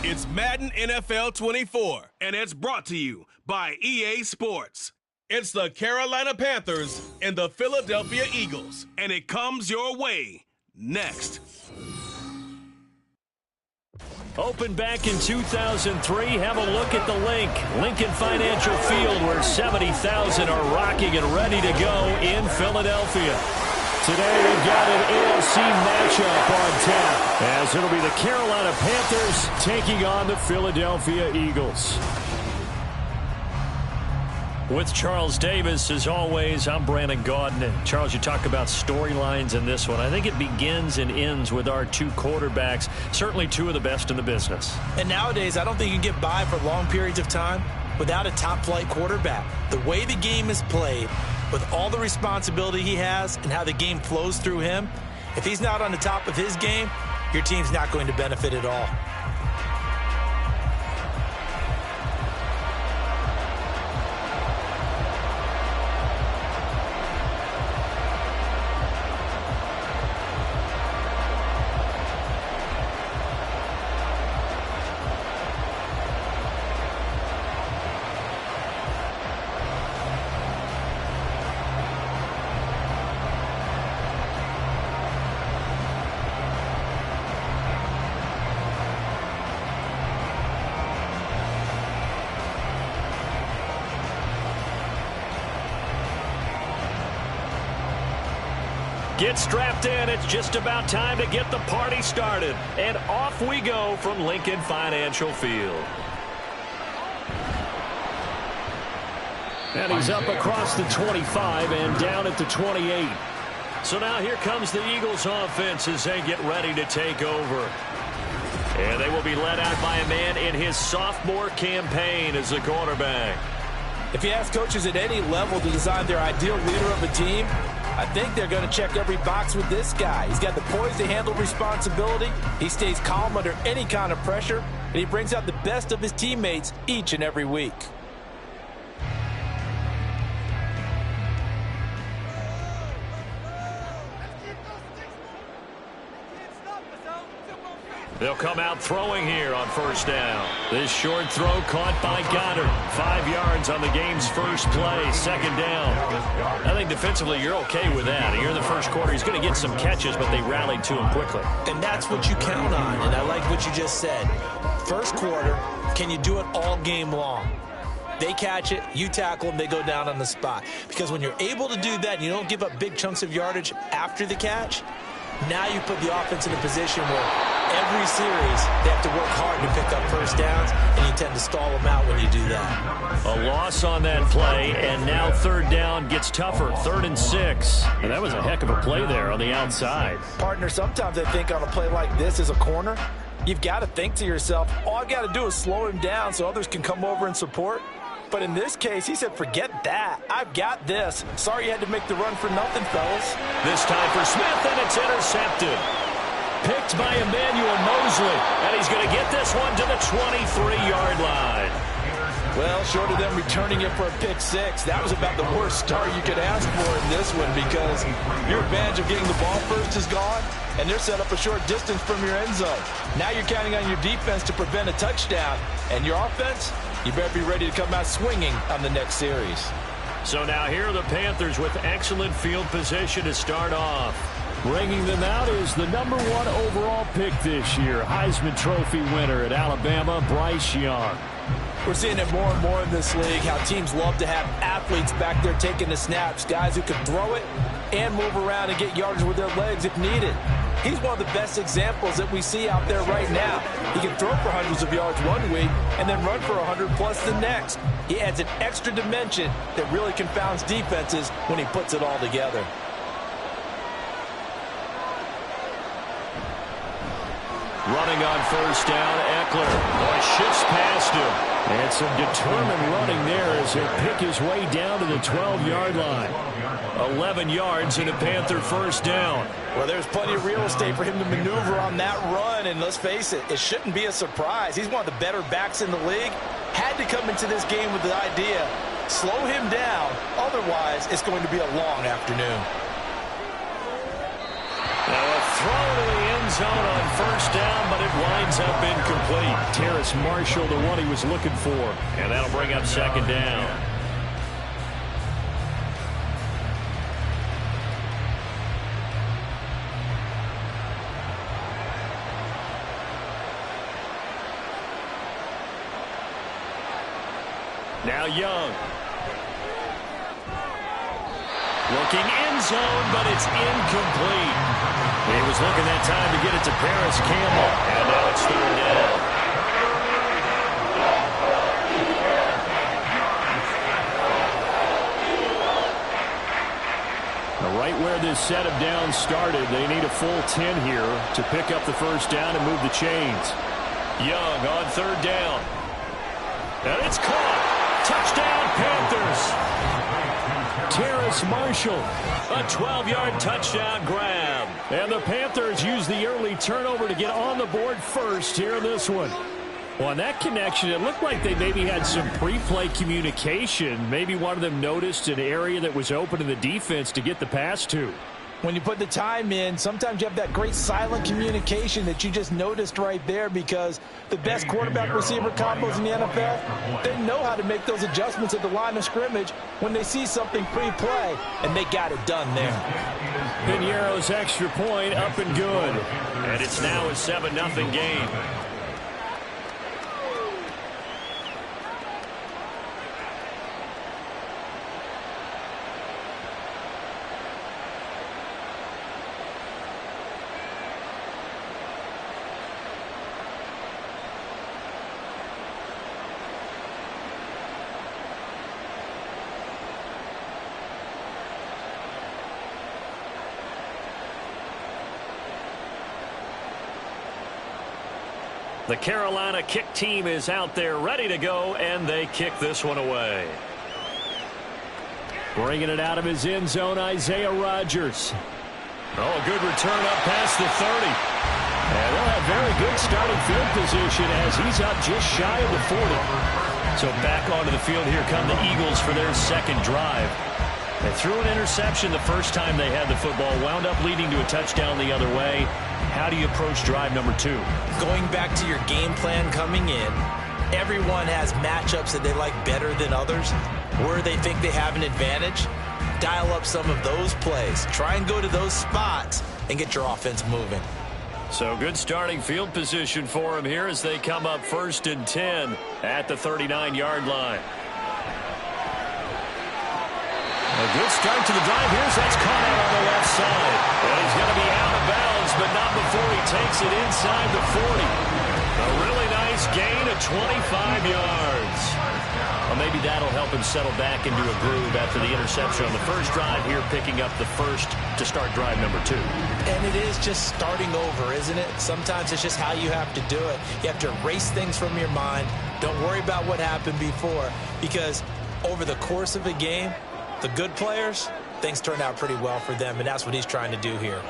It's Madden NFL 24, and it's brought to you by EA Sports. It's the Carolina Panthers and the Philadelphia Eagles, and it comes your way next. Opened back in 2003, have a look at the Lincoln Financial Field, where 70,000 are rocking and ready to go in Philadelphia. Today we've got an AFC matchup on tap, as it'll be the Carolina Panthers taking on the Philadelphia Eagles. With Charles Davis, as always, I'm Brandon Gaudin. And Charles, you talk about storylines in this one. I think it begins and ends with our two quarterbacks, certainly two of the best in the business. And nowadays, I don't think you can get by for long periods of time without a top-flight quarterback. The way the game is played, with all the responsibility he has and how the game flows through him, if he's not on the top of his game, your team's not going to benefit at all. Get strapped in. It's just about time to get the party started. And off we go from Lincoln Financial Field. And he's up across the 25 and down at the 28. So now here comes the Eagles offense as they get ready to take over. And they will be led out by a man in his sophomore campaign as the quarterback. If you ask coaches at any level to design their ideal leader of a team, I think they're going to check every box with this guy. He's got the poise to handle responsibility. He stays calm under any kind of pressure, and he brings out the best of his teammates each and every week. They'll come out throwing here on first down. This short throw caught by Goddard. 5 yards on the game's first play, second down. I think defensively you're okay with that. Here in the first quarter, he's going to get some catches, but they rallied to him quickly. And that's what you count on, and I like what you just said. First quarter, can you do it all game long? They catch it, you tackle them, they go down on the spot. Because when you're able to do that and you don't give up big chunks of yardage after the catch, now you put the offense in a position where every series they have to work hard to pick up first downs, and you tend to stall them out when you do that. A loss on that play, and now third down gets tougher, 3rd and 6. And that was a heck of a play there on the outside. Partner, sometimes I think on a play like this as a corner, you've got to think to yourself, all I got to do is slow him down so others can come over and support. But in this case, he said, forget that. I've got this. Sorry you had to make the run for nothing, fellas. This time for Smith, and it's intercepted. Picked by Emmanuel Mosley, and he's going to get this one to the 23-yard line. Well, short of them returning it for a pick six, that was about the worst start you could ask for in this one, because your advantage of getting the ball first is gone, and they're set up a short distance from your end zone. Now you're counting on your defense to prevent a touchdown, and your offense, you better be ready to come out swinging on the next series. So now here are the Panthers with excellent field position to start off. Bringing them out is the number 1 overall pick this year, Heisman Trophy winner at Alabama, Bryce Young. We're seeing it more and more in this league, how teams love to have athletes back there taking the snaps, guys who can throw it and move around and get yardage with their legs if needed. He's one of the best examples that we see out there right now. He can throw for hundreds of yards one week and then run for 100+ the next. He adds an extra dimension that really confounds defenses when he puts it all together. Running on first down, Eckler. Boy, shifts past him. And some determined running there as he'll pick his way down to the 12-yard line. 11 yards and a Panther first down. Well, there's plenty of real estate for him to maneuver on that run, and let's face it, it shouldn't be a surprise. He's one of the better backs in the league. Had to come into this game with the idea, slow him down, otherwise it's going to be a long afternoon. Now a throw to the end zone on first down, but it winds up incomplete. Terrace Marshall, the one he was looking for. And that'll bring up second down. Now Young. Looking end zone, but it's incomplete. He was looking that time to get it to Paris Campbell. And now it's third down. Right where this set of downs started, they need a full 10 here to pick up the first down and move the chains. Young on third down. And it's caught. Touchdown, Panthers. Terrace Marshall, a 12-yard touchdown grab. And the Panthers use the early turnover to get on the board first here in this one. Well, on that connection, it looked like they maybe had some pre-play communication. Maybe one of them noticed an area that was open in the defense to get the pass to. When you put the time in, sometimes you have that great silent communication that you just noticed right there, because the best quarterback-receiver combos in the NFL, they know how to make those adjustments at the line of scrimmage when they see something pre-play, and they got it done there. Piñeiro's extra point up and good. And it's now a 7-0 game. The Carolina kick team is out there ready to go, and they kick this one away. Bringing it out of his end zone, Isaiah Rodgers. Oh, a good return up past the 30. And they'll have very good starting field position as he's up just shy of the 40. So back onto the field, here come the Eagles for their second drive. They threw an interception the first time they had the football, wound up leading to a touchdown the other way. How do you approach drive number 2? Going back to your game plan coming in, everyone has matchups that they like better than others, where they think they have an advantage. Dial up some of those plays. Try and go to those spots and get your offense moving. So good starting field position for them here as they come up 1st and 10 at the 39-yard line. A good start to the drive. That's caught out on the left side. And he's going to be out of bounds, but not before he takes it inside the 40. A really nice gain of 25 yards. Well, maybe that'll help him settle back into a groove after the interception on the first drive here, picking up the first to start drive number 2. And it is just starting over, isn't it? Sometimes it's just how you have to do it. You have to erase things from your mind. Don't worry about what happened before, because over the course of a game, the good players, things turn out pretty well for them, and that's what he's trying to do here.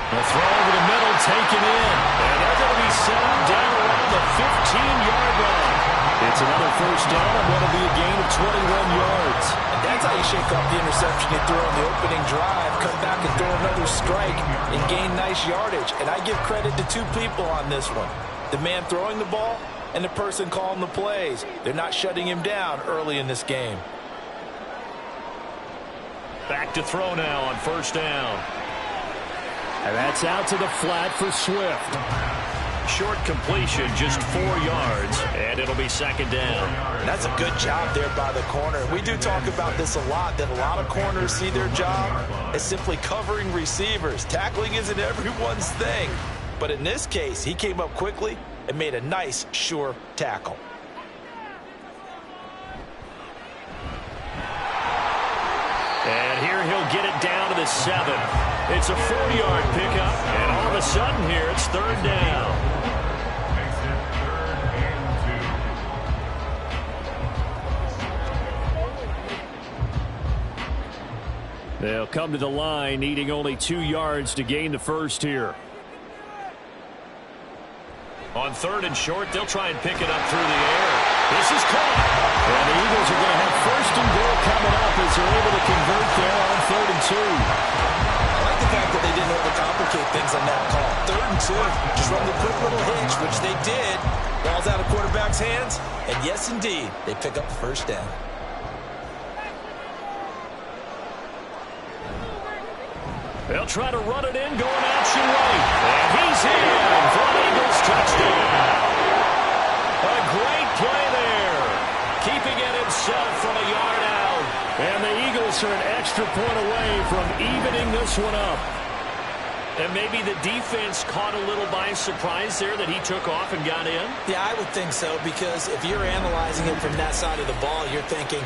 The throw over the middle, taken in. And they're going to be set up down around the 15-yard line. It's another first down, and what'll be a gain of 21 yards. And that's how you shake off the interception you threw on the opening drive, come back and throw another strike, and gain nice yardage. And I give credit to two people on this one. The man throwing the ball and the person calling the plays. They're not shutting him down early in this game. Back to throw now on first down. And that's out to the flat for Swift. Short completion, just 4 yards, and it'll be second down. That's a good job there by the corner. We do talk about this a lot, that a lot of corners see their job as simply covering receivers. Tackling isn't everyone's thing. But in this case, he came up quickly and made a nice, sure tackle. And here he'll get it down to the 7. It's a 4-yard pickup, and all of a sudden here it's third down. They'll come to the line, needing only 2 yards to gain the first here. On third and short, they'll try and pick it up through the air. This is caught. And the Eagles are going to have first and goal coming up as they're able to convert there on 3rd and 2. I like the fact that they didn't overcome too. Just run the quick little hitch, which they did. Ball's out of quarterback's hands, and yes, indeed, they pick up the first down. They'll try to run it in, going option right. And he's in for an Eagles touchdown. A great play there. Keeping it himself from a yard out. And the Eagles are an extra point away from evening this one up. And maybe the defense caught a little by surprise there that he took off and got in? Yeah, I would think so, because if you're analyzing it from that side of the ball, you're thinking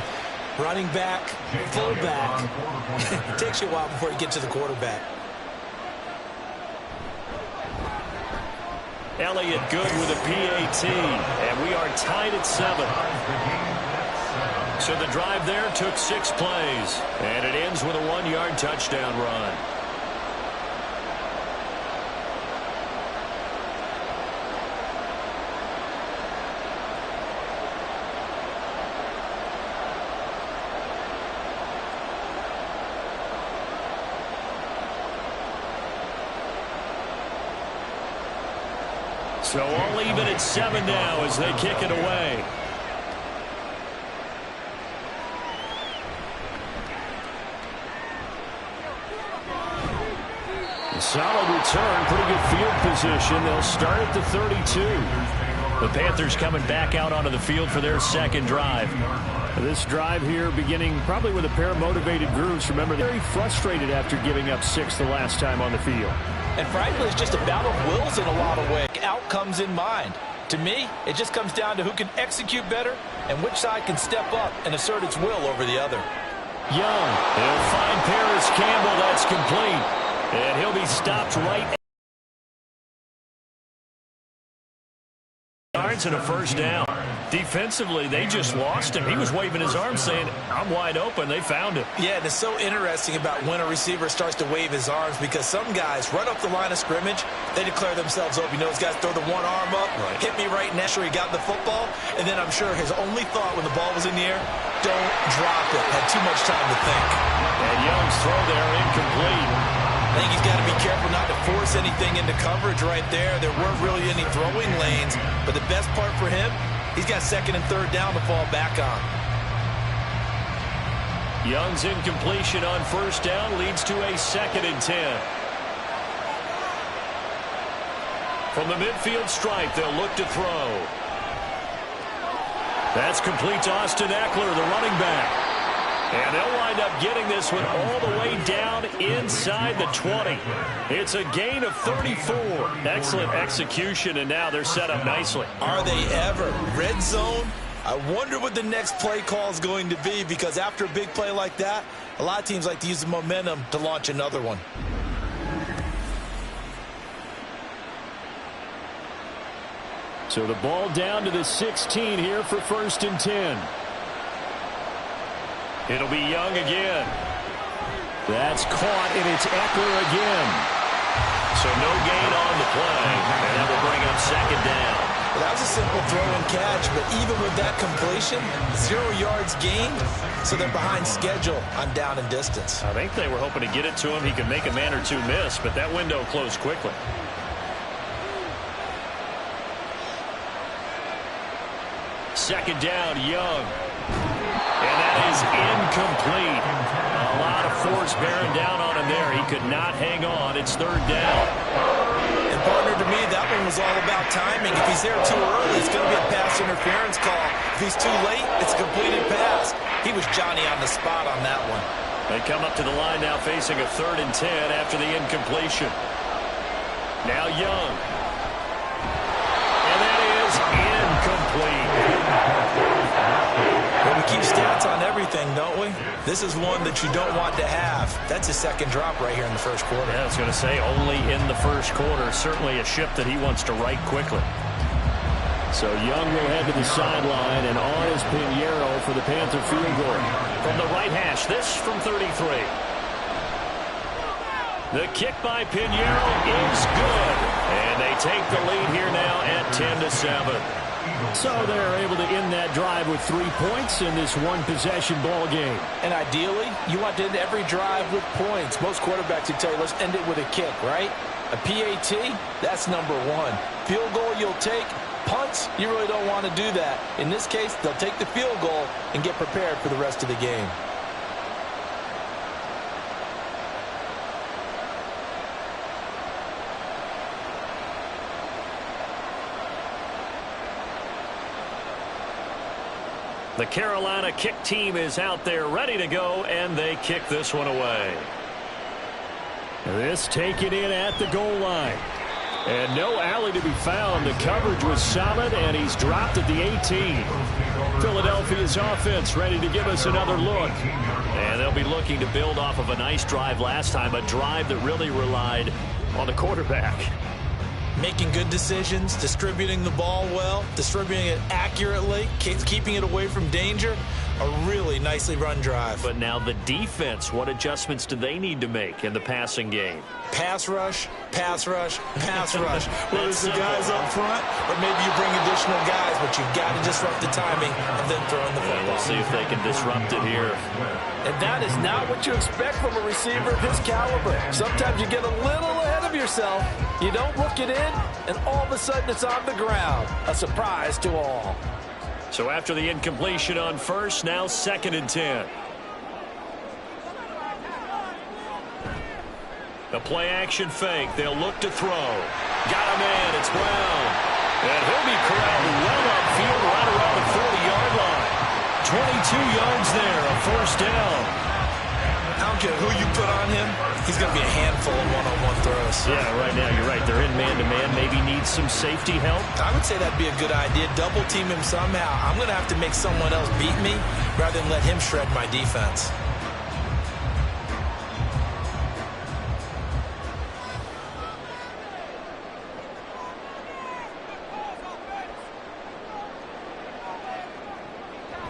running back, fullback. It takes you a while before you get to the quarterback. Elliott good with a PAT, and we are tied at 7. So the drive there took 6 plays, and it ends with a 1-yard touchdown run. So all even at 7 now as they kick it away. Solid return, pretty good field position. They'll start at the 32. The Panthers coming back out onto the field for their second drive. This drive here beginning probably with a pair of motivated groups. Remember, they're very frustrated after giving up 6 the last time on the field. And frankly, it's just a battle of wills in a lot of ways. Outcomes in mind. To me, it just comes down to who can execute better and which side can step up and assert its will over the other. Young, they'll find Paris Campbell. That's complete. And he'll be stopped right yards and a first down. Defensively, they just lost him. He was waving his arms saying, I'm wide open. They found him. Yeah, and it's so interesting about when a receiver starts to wave his arms, because some guys right up the line of scrimmage, they declare themselves open. You know, those guys throw the one arm up, right, hit me right now, sure he got the football, and then I'm sure his only thought when the ball was in the air, don't drop it. Had too much time to think. And Young's throw there incomplete. I think he's got to be careful not to force anything into coverage right there. There weren't really any throwing lanes, but the best part for him, he's got 2nd and 3rd down to fall back on. Young's incompletion on first down leads to a 2nd and 10. From the midfield stripe, they'll look to throw. That's complete to Austin Eckler, the running back. And they'll wind up getting this one all the way down inside the 20. It's a gain of 34. Excellent execution, and now they're set up nicely. Are they ever? Red zone? I wonder what the next play call is going to be, because after a big play like that, a lot of teams like to use the momentum to launch another one. So the ball down to the 16 here for 1st and 10. It'll be Young again. That's caught, and it's Eckler again. So no gain on the play, and that will bring up 2nd down. Well, that was a simple throw and catch, but even with that completion, 0 yards gained, so they're behind schedule on down and distance. I think they were hoping to get it to him. He could make a man or two miss, but that window closed quickly. Second down, Young. And that is incomplete. A lot of force bearing down on him there. He could not hang on. It's 3rd down. And partner, to me, that one was all about timing. If he's there too early, it's going to be a pass interference call. If he's too late, it's a completed pass. He was Johnny on the spot on that one. They come up to the line now facing a 3rd and 10 after the incompletion. Now Young. And that is incomplete. Well, we keep stats on everything, don't we? This is one that you don't want to have. That's his 2nd drop right here in the 1st quarter. Yeah, I was going to say only in the 1st quarter. Certainly a ship that he wants to right quickly. So Young will head to the sideline, and on is Pinheiro for the Panther field goal. From the right hash, this from 33. The kick by Pinheiro is good. And they take the lead here now at 10-7. So they're able to end that drive with 3 points in this one-possession ball game. And ideally, you want to end every drive with points. Most quarterbacks would tell you, let's end it with a kick, right? A PAT, that's number one. Field goal you'll take. Punts, you really don't want to do that. In this case, they'll take the field goal and get prepared for the rest of the game. The Carolina kick team is out there ready to go, and they kick this one away. This taken in at the goal line. And no alley to be found. The coverage was solid, and he's dropped at the 18. Philadelphia's offense ready to give us another look. And they'll be looking to build off of a nice drive last time, a drive that really relied on the quarterback. Making good decisions, distributing the ball well, distributing it accurately, keeping it away from danger. A really nicely run drive. But now the defense, what adjustments do they need to make in the passing game? Pass rush, pass rush, pass rush. Whether it's the guys up front or maybe you bring additional guys, but you've got to disrupt the timing and then throw in the football. We'll see if they can disrupt it here. And that is not what you expect from a receiver of his caliber. Sometimes you get a little ahead of yourself. You don't look it in, and all of a sudden it's on the ground. A surprise to all. So after the incompletion on first, now 2nd and 10. A play-action fake. They'll look to throw. Got him in. It's Brown. And he'll be corralled well upfield right around the 40-yard line. 22 yards there, a first down. I don't care who you put on him. He's going to be a handful of one-on-one throws. Yeah, right now you're right. They're in man-to-man. Maybe need some safety help. I would say that'd be a good idea. Double team him somehow. I'm going to have to make someone else beat me rather than let him shred my defense.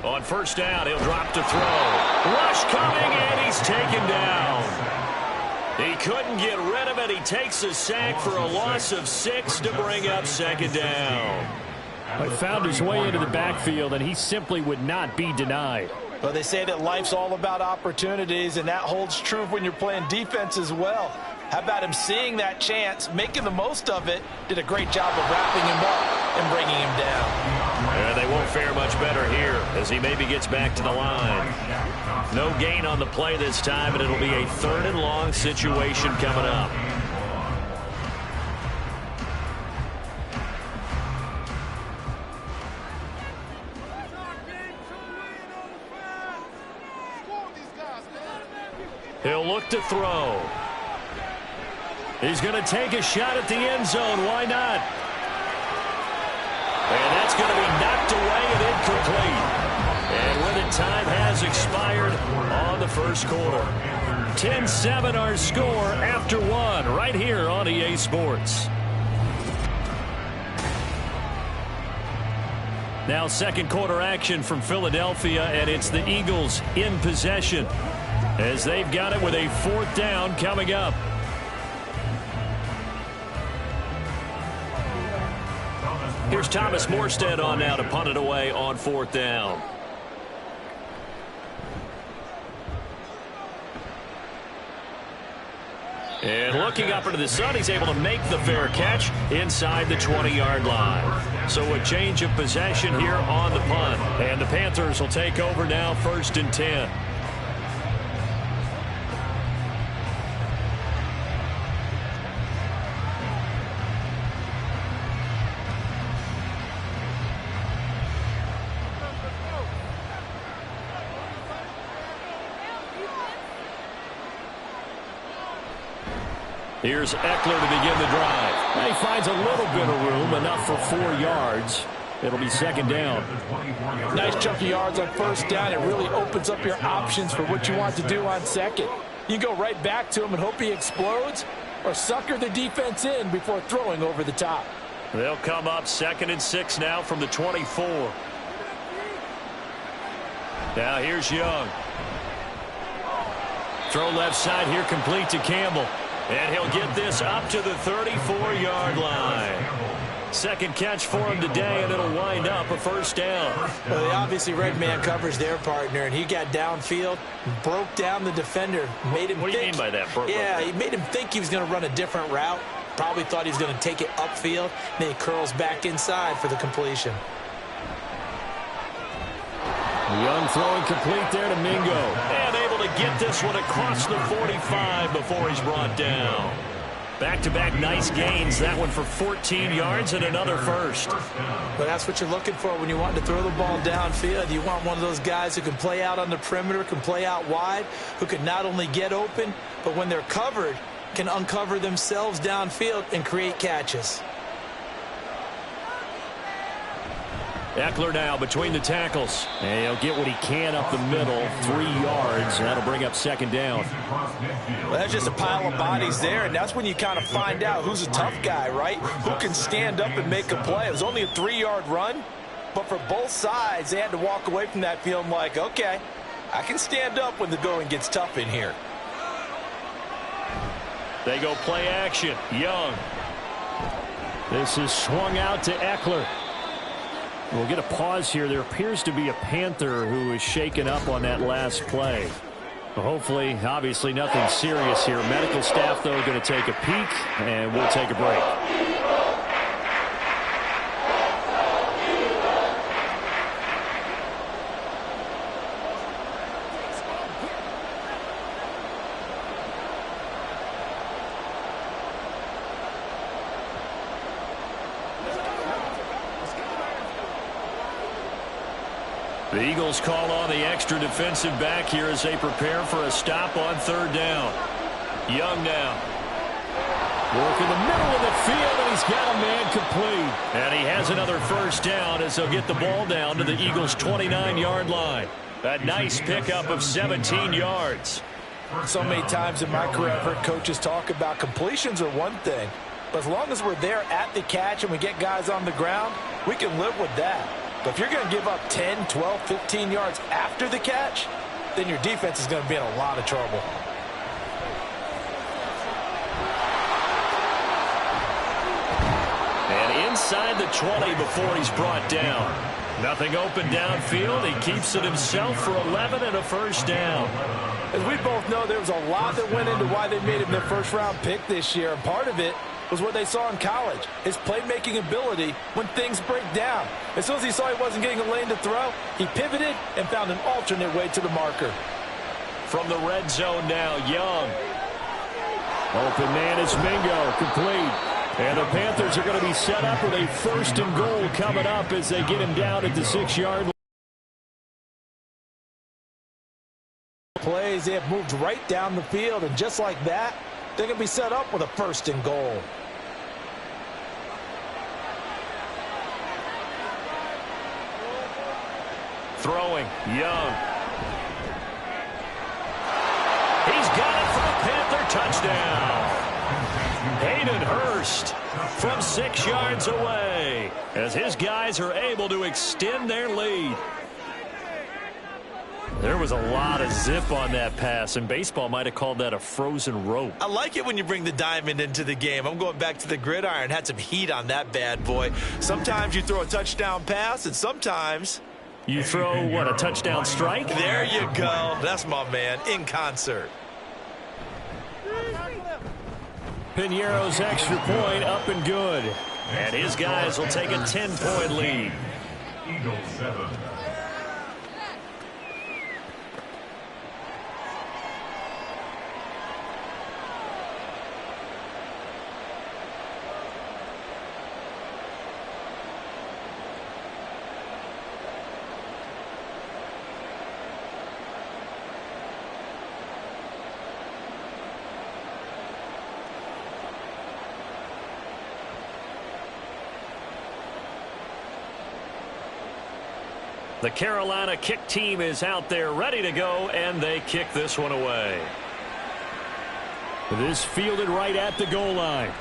On first down, he'll drop to throw. Rush coming, and he's taken down. He couldn't get rid of it. He takes a sack for a loss of 6 to bring up 2nd down. He found his way into the backfield, and he simply would not be denied. Well, they say that life's all about opportunities, and that holds true when you're playing defense as well. How about him seeing that chance, making the most of it, did a great job of wrapping him up and bringing him down. And they won't fare much better here as he maybe gets back to the line. No gain on the play this time, and it'll be a 3rd and long situation coming up. He'll look to throw. He's going to take a shot at the end zone. Why not? And that's going to be knocked away and incomplete. And with it, time has expired on the first quarter. 10-7 our score after 1 right here on EA Sports. Now 2nd quarter action from Philadelphia, and it's the Eagles in possession as they've got it with a 4th down coming up. Here's Thomas Morstead on now to punt it away on 4th down. And looking up into the sun, he's able to make the fair catch inside the 20-yard line. So a change of possession here on the punt. And the Panthers will take over now 1st and 10. Here's Eckler to begin the drive. And he finds a little bit of room, enough for 4 yards. It'll be 2nd down. Nice chunky yards on 1st down. It really opens up your options for what you want to do on 2nd. You can go right back to him and hope he explodes, or sucker the defense in before throwing over the top. They'll come up 2nd and 6 now from the 24. Now here's Young. Throw left side here, complete to Campbell. And he'll get this up to the 34-yard line. Second catch for him today, and it'll wind up a first down. Well, they obviously red man covers their partner, and he got downfield, broke down the defender, made him What do you mean by that? Yeah, he made him think he was going to run a different route. Probably thought he was going to take it upfield. Then he curls back inside for the completion. Young throwing complete there to Mingo. And able to get this one across the 45 before he's brought down. Back-to-back nice gains. That one for 14 yards and another first. But that's what you're looking for when you want to throw the ball downfield. You want one of those guys who can play out on the perimeter, can play out wide, who can not only get open, but when they're covered, can uncover themselves downfield and create catches. Eckler now between the tackles. And he'll get what he can up the middle. 3 yards. That'll bring up second down. Well, that's just a pile of bodies there, and that's when you kind of find out who's a tough guy, right? Who can stand up and make a play. It was only a 3-yard run, but for both sides, they had to walk away from that feeling like, okay, I can stand up when the going gets tough in here. They go play action. Young. This is swung out to Eckler. We'll get a pause here. There appears to be a Panther who is shaken up on that last play. Hopefully, obviously, nothing serious here. Medical staff, though, going to take a peek, and we'll take a break. The Eagles call on the extra defensive back here as they prepare for a stop on third down. Young now. Work in the middle of the field, and he's got a man complete. And he has another first down as they'll get the ball down to the Eagles' 29-yard line. A nice pickup of 17 yards. So many times in my career, I've heard coaches talk about completions are one thing, but as long as we're there at the catch and we get guys on the ground, we can live with that. But if you're going to give up 10, 12, 15 yards after the catch, then your defense is going to be in a lot of trouble. And inside the 20 before he's brought down. Nothing open downfield. He keeps it himself for 11 and a first down. As we both know, there was a lot that went into why they made him their first-round pick this year, and part of it was what they saw in college, his playmaking ability when things break down. As soon as he saw he wasn't getting a lane to throw, he pivoted and found an alternate way to the marker. From the red zone now, Young. Open man is Mingo, complete. And the Panthers are going to be set up with a first and goal coming up as they get him down at the 6-yard line. Plays, they have moved right down the field, and just like that, they're going to be set up with a first and goal. Throwing, Young. He's got it for a Panther touchdown. Hayden Hurst from 6 yards away as his guys are able to extend their lead. There was a lot of zip on that pass, and baseball might have called that a frozen rope. I like it when you bring the diamond into the game. I'm going back to the gridiron. Had some heat on that bad boy. Sometimes you throw a touchdown pass, and sometimes you throw, what, a touchdown strike? There you go. That's my man, in concert. Piñeiro's extra point up and good. And his guys will take a 10-point lead. Eagles 7. The Carolina kick team is out there ready to go, and they kick this one away. This fielded right at the goal line.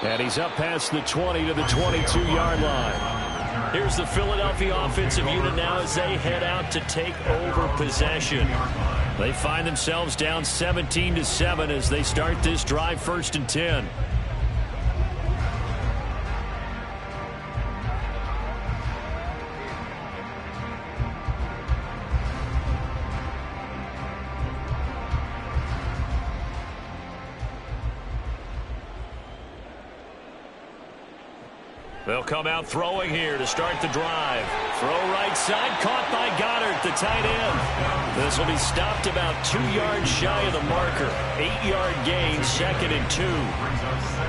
And he's up past the 20 to the 22-yard line. Here's the Philadelphia offensive unit now as they head out to take over possession. They find themselves down 17-7 as they start this drive, 1st and 10. They'll come out throwing here to start the drive. Throw right side, caught by Goddard, the tight end. This will be stopped about 2 yards shy of the marker. 8-yard gain, 2nd and 2.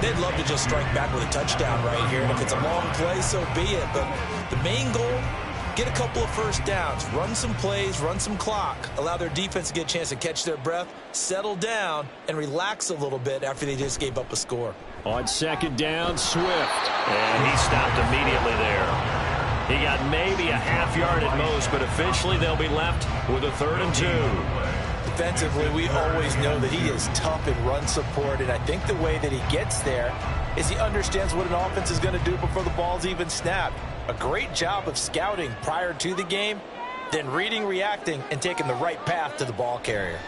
They'd love to just strike back with a touchdown right here. And if it's a long play, so be it. But the main goal, get a couple of first downs, run some plays, run some clock, allow their defense to get a chance to catch their breath, settle down, and relax a little bit after they just gave up a score. On 2nd down, Swift. And he stopped immediately there. He got maybe a half yard at most, but officially they'll be left with a 3rd and 2. Defensively, we always know that he is tough in run support, and I think the way that he gets there is he understands what an offense is going to do before the ball's even snapped. A great job of scouting prior to the game, then reading, reacting, and taking the right path to the ball carrier.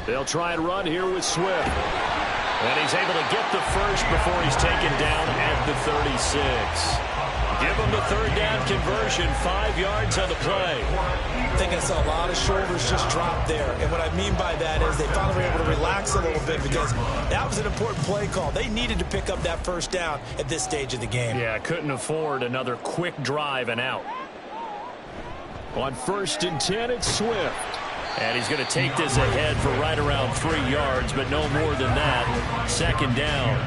They'll try and run here with Swift. And he's able to get the first before he's taken down at the 36. Give him the 3rd down conversion, 5 yards on the play. I think I saw a lot of shoulders just drop there. And what I mean by that is they finally were able to relax a little bit because that was an important play call. They needed to pick up that 1st down at this stage of the game. Yeah, couldn't afford another quick drive and out. On 1st and 10, it's Swift. And he's going to take this ahead for right around 3 yards, but no more than that. 2nd down.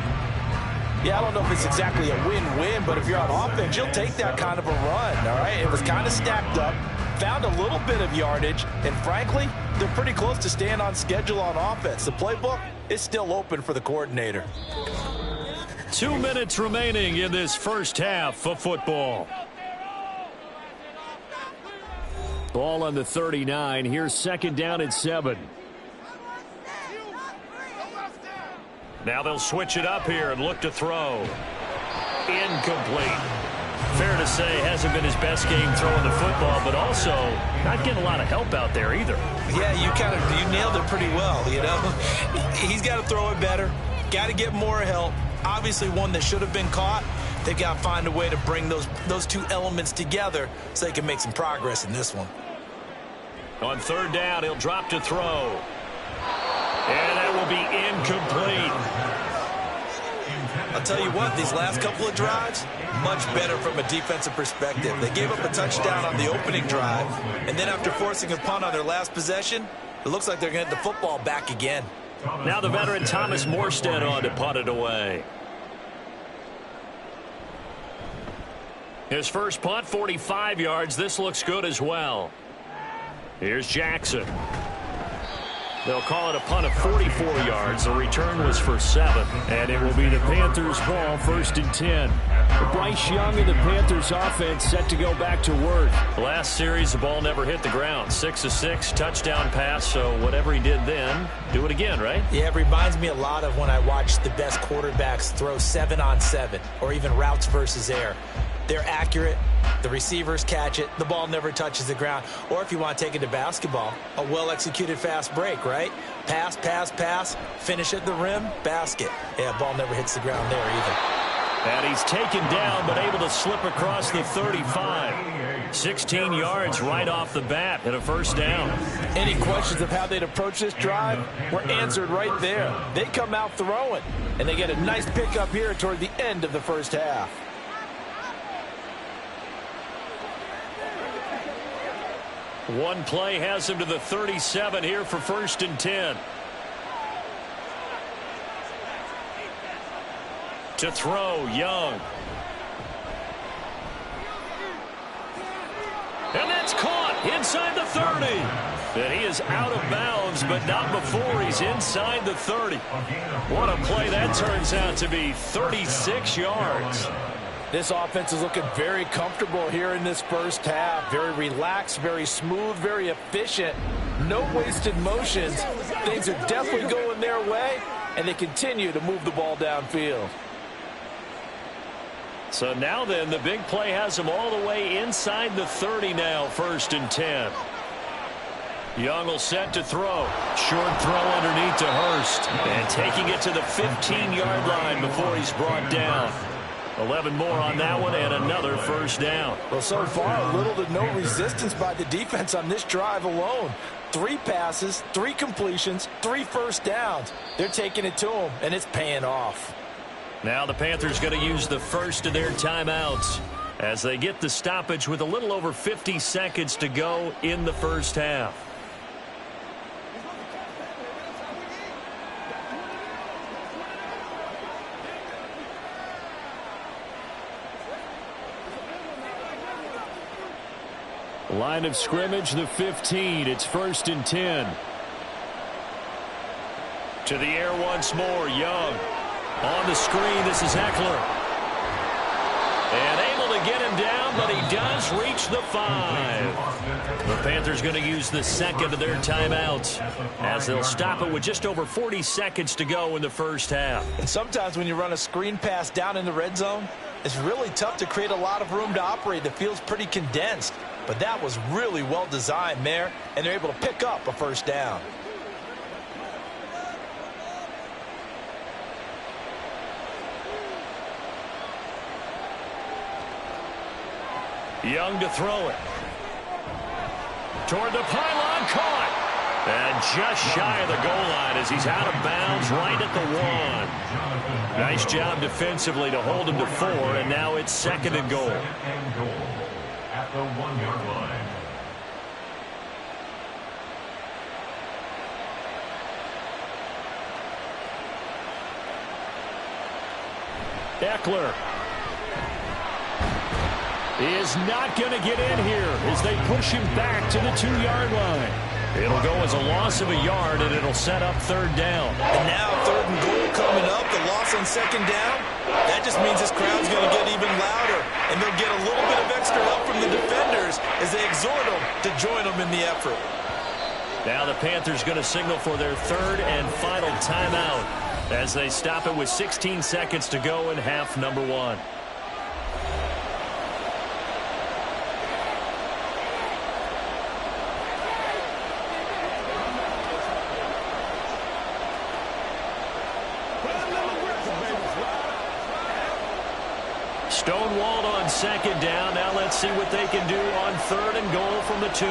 Yeah, I don't know if it's exactly a win-win, but if you're on offense, you'll take that kind of a run, all right? It was kind of stacked up, found a little bit of yardage, and frankly, they're pretty close to staying on schedule on offense. The playbook is still open for the coordinator. 2 minutes remaining in this first half of football. Ball on the 39. Here's 2nd down and 7. Now they'll switch it up here and look to throw. Incomplete. Fair to say, hasn't been his best game throwing the football, but also not getting a lot of help out there either. Yeah, you nailed it pretty well, you know. He's got to throw it better. Got to get more help. Obviously one that should have been caught. They've got to find a way to bring those two elements together so they can make some progress in this one. On 3rd down, he'll drop to throw. And that will be incomplete. I'll tell you what, these last couple of drives, much better from a defensive perspective. They gave up a touchdown on the opening drive, and then after forcing a punt on their last possession, it looks like they're going to get the football back again. Now the veteran Thomas Morstead on to punt it away. His first punt, 45 yards. This looks good as well. Here's Jackson. They'll call it a punt of 44 yards. The return was for 7. And it will be the Panthers' ball, 1st and 10. Bryce Young and the Panthers' offense set to go back to work. Last series, the ball never hit the ground. 6 of 6, touchdown pass. So whatever he did then, do it again, right? Yeah, it reminds me a lot of when I watched the best quarterbacks throw 7-on-7 or even routes versus air. They're accurate. The receivers catch it. The ball never touches the ground. Or if you want to take it to basketball, a well-executed fast break, right? Pass, pass, pass, finish at the rim, basket. Yeah, ball never hits the ground there either. And he's taken down, but able to slip across the 35. 16 yards right off the bat and a 1st down. Any questions of how they'd approach this drive were answered right there. They come out throwing, and they get a nice pickup here toward the end of the first half. One play has him to the 37 here for 1st and 10. To throw, Young. And that's caught inside the 30. And he is out of bounds, but not before he's inside the 30. What a play that turns out to be, 36 yards. This offense is looking very comfortable here in this first half. Very relaxed, very smooth, very efficient. No wasted motions. Things are definitely going their way, and they continue to move the ball downfield. So now then, the big play has him all the way inside the 30 now, 1st and 10. Young will set to throw. Short throw underneath to Hurst. And taking it to the 15-yard line before he's brought down. 11 more on that one and another 1st down. Well, so far, little to no resistance by the defense on this drive alone. 3 passes, 3 completions, 3 1st downs. They're taking it to him, and it's paying off. Now the Panthers going to use the first of their timeouts as they get the stoppage with a little over 50 seconds to go in the first half. Line of scrimmage, the 15. It's 1st and 10. To the air once more, Young. On the screen, this is Eckler. And able to get him down, but he does reach the 5. The Panthers going to use the second of their timeouts as they'll stop it with just over 40 seconds to go in the first half. And sometimes when you run a screen pass down in the red zone, it's really tough to create a lot of room to operate. It feels pretty condensed. But that was really well designed there, and they're able to pick up a first down. Young to throw it. Toward the pylon, caught. And just shy of the goal line as he's out of bounds right at the 1. Nice job defensively to hold him to 4, and now it's 2nd and goal. At the 1-yard line. Eckler is not going to get in here as they push him back to the 2-yard line. It'll go as a loss of a yard, and it'll set up 3rd down. And now 3rd and goal coming up, the loss on 2nd down. That just means this crowd's going to get even louder, and they'll get a little bit of extra help from the defenders as they exhort them to join them in the effort. Now the Panthers going to signal for their 3rd and final timeout as they stop it with 16 seconds to go in half number 1. Stonewalled on 2nd down. Now let's see what they can do on 3rd and goal from the 2.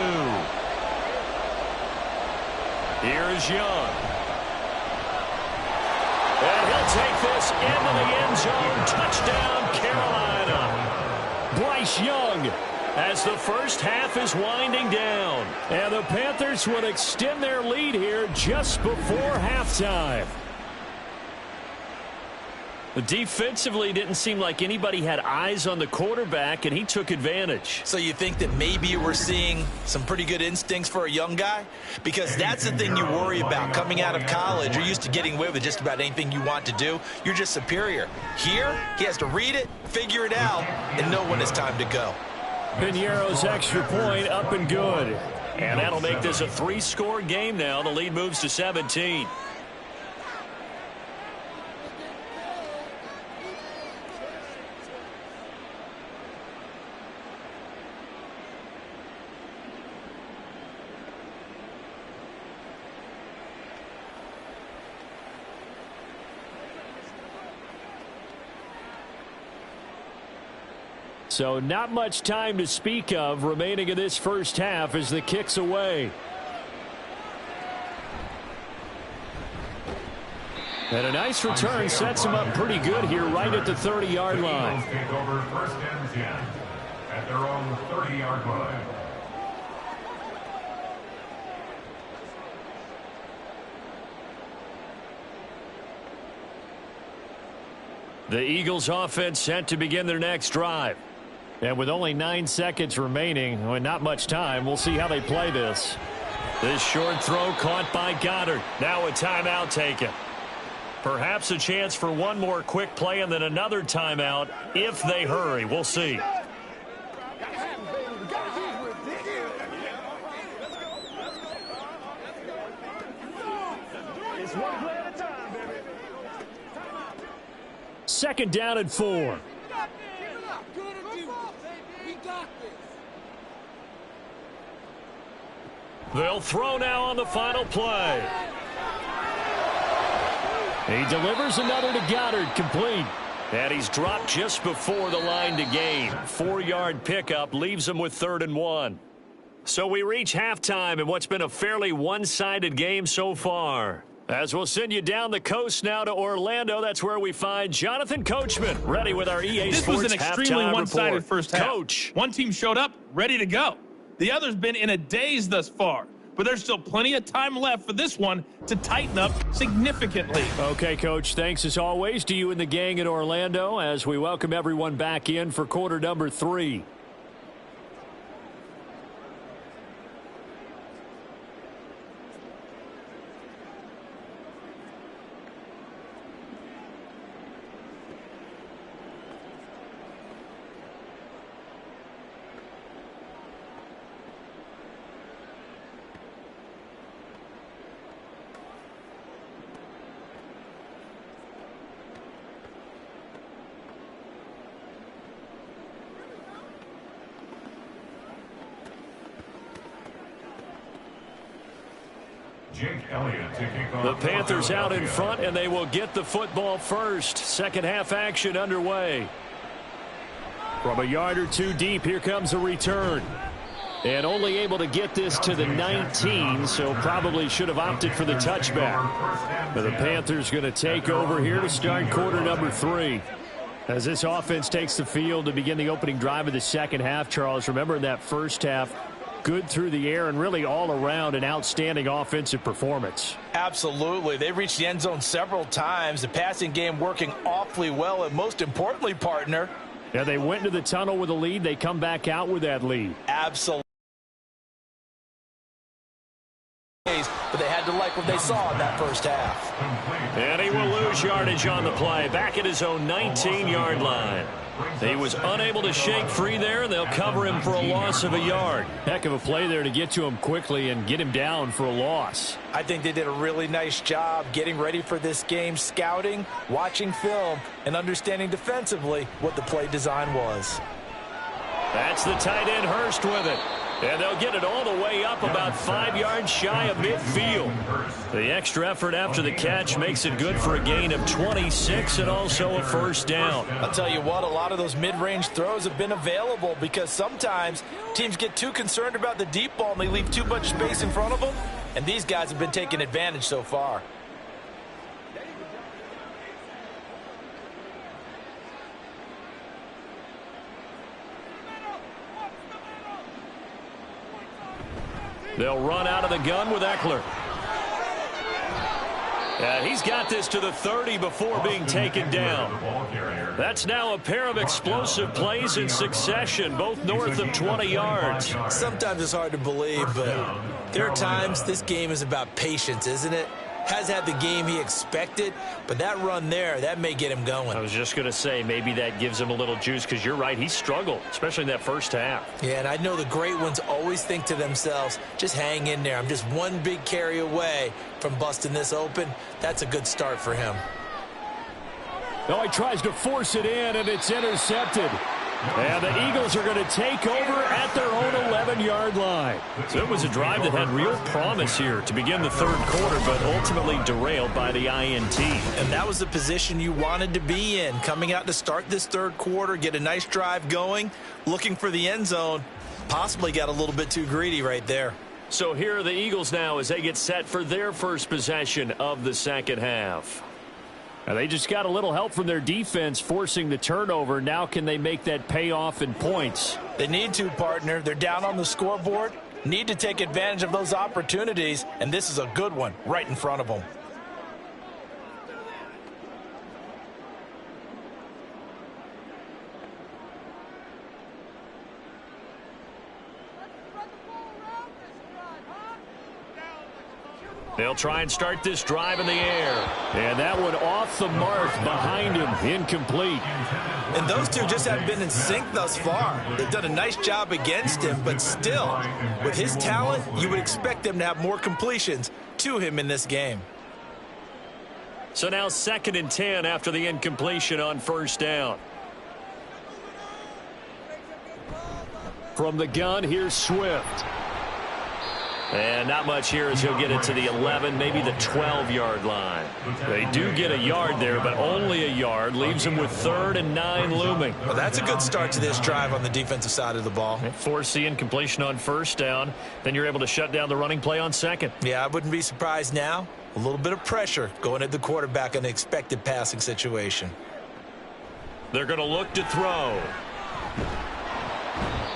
Here is Young. And he'll take this into the end zone. Touchdown, Carolina. Bryce Young as the first half is winding down. And the Panthers will extend their lead here just before halftime. Defensively, didn't seem like anybody had eyes on the quarterback, and he took advantage. So you think that maybe we're seeing some pretty good instincts for a young guy? Because that's the thing you worry about. Coming out of college, you're used to getting away with just about anything you want to do. You're just superior. Here, he has to read it, figure it out, and know when it's time to go. Piniero's extra point up and good. And that'll make this a 3-score game now. The lead moves to 17. So not much time to speak of remaining in this first half as the kick's away. And a nice return sets him up pretty good here right at the 30-yard line. The Eagles take over 1st and 10 at their own 30-yard line. The Eagles offense set to begin their next drive. And with only 9 seconds remaining, and not much time, we'll see how they play this. This short throw caught by Goddard. Now a timeout taken. Perhaps a chance for one more quick play and then another timeout if they hurry. We'll see. Second down and 4. They'll throw now on the final play. He delivers another to Goddard, complete. And he's dropped just before the line to gain. 4-yard pickup leaves him with 3rd and 1. So we reach halftime in what's been a fairly one-sided game so far. As we'll send you down the coast now to Orlando, that's where we find Jonathan Coachman, ready with our EA This Sports was an extremely halftime one-sided report. first half. Coach. One team showed up, ready to go. The other's been in a daze thus far, but there's still plenty of time left for this one to tighten up significantly. Okay, Coach, thanks as always to you and the gang in Orlando as we welcome everyone back in for quarter number 3. Jake Elliott to kick off. The Panthers out in front, and they will get the football first. Second half action underway. From a yard or two deep, here comes a return. And only able to get this to the 19, so probably should have opted for the touchback. But the Panthers going to take over here to start quarter number 3. As this offense takes the field to begin the opening drive of the second half, Charles, remember in that first half, good through the air and really all around an outstanding offensive performance. Absolutely. They reached the end zone several times. The passing game working awfully well. And most importantly, partner. Yeah, they went into the tunnel with a lead. They come back out with that lead. Absolutely. But they had to like what they saw in that first half. And he will lose yardage on the play. Back at his own 19-yard line. He was unable to shake free there, and they'll cover him for a loss of a yard. Heck of a play there to get to him quickly and get him down for a loss. I think they did a really nice job getting ready for this game, scouting, watching film, and understanding defensively what the play design was. That's the tight end Hurst with it. And they'll get it all the way up about 5 yards shy of midfield. The extra effort after the catch makes it good for a gain of 26 and also a first down. I'll tell you what, a lot of those mid-range throws have been available because sometimes teams get too concerned about the deep ball and they leave too much space in front of them. And these guys have been taking advantage so far. They'll run out of the gun with Eckler. And he's got this to the 30 before being taken down. That's now a pair of explosive plays in succession, both north of 20 yards. Sometimes it's hard to believe, but there are times this game is about patience, isn't it? Has had the game he expected, but that run there, that may get him going. I was just going to say, maybe that gives him a little juice, because you're right, he struggled, especially in that first half. Yeah, and I know the great ones always think to themselves, just hang in there. I'm just one big carry away from busting this open. That's a good start for him. No, he tries to force it in, and it's intercepted. And the Eagles are going to take over at their own 11-yard line. So it was a drive that had real promise here to begin the third quarter, but ultimately derailed by the INT. And that was the position you wanted to be in, coming out to start this third quarter, get a nice drive going, looking for the end zone. Possibly got a little bit too greedy right there. So here are the Eagles now as they get set for their first possession of the second half. And they just got a little help from their defense forcing the turnover. Now can they make that pay off in points? They need to, partner. They're down on the scoreboard. Need to take advantage of those opportunities, and this is a good one right in front of them. They'll try and start this drive in the air. And that one off the mark behind him, incomplete. And those two just haven't been in sync thus far. They've done a nice job against him, but still, with his talent, you would expect them to have more completions to him in this game. So now 2nd and 10 after the incompletion on first down. From the gun, here's Swift. And not much here as he'll get it to the 11, maybe the 12-yard line. They do get a yard there, but only a yard. Leaves him with 3rd and 9 looming. Well, that's a good start to this drive on the defensive side of the ball. Force the incompletion on 1st down. Then you're able to shut down the running play on 2nd. Yeah, I wouldn't be surprised now. A little bit of pressure going at the quarterback in an expected passing situation. They're going to look to throw.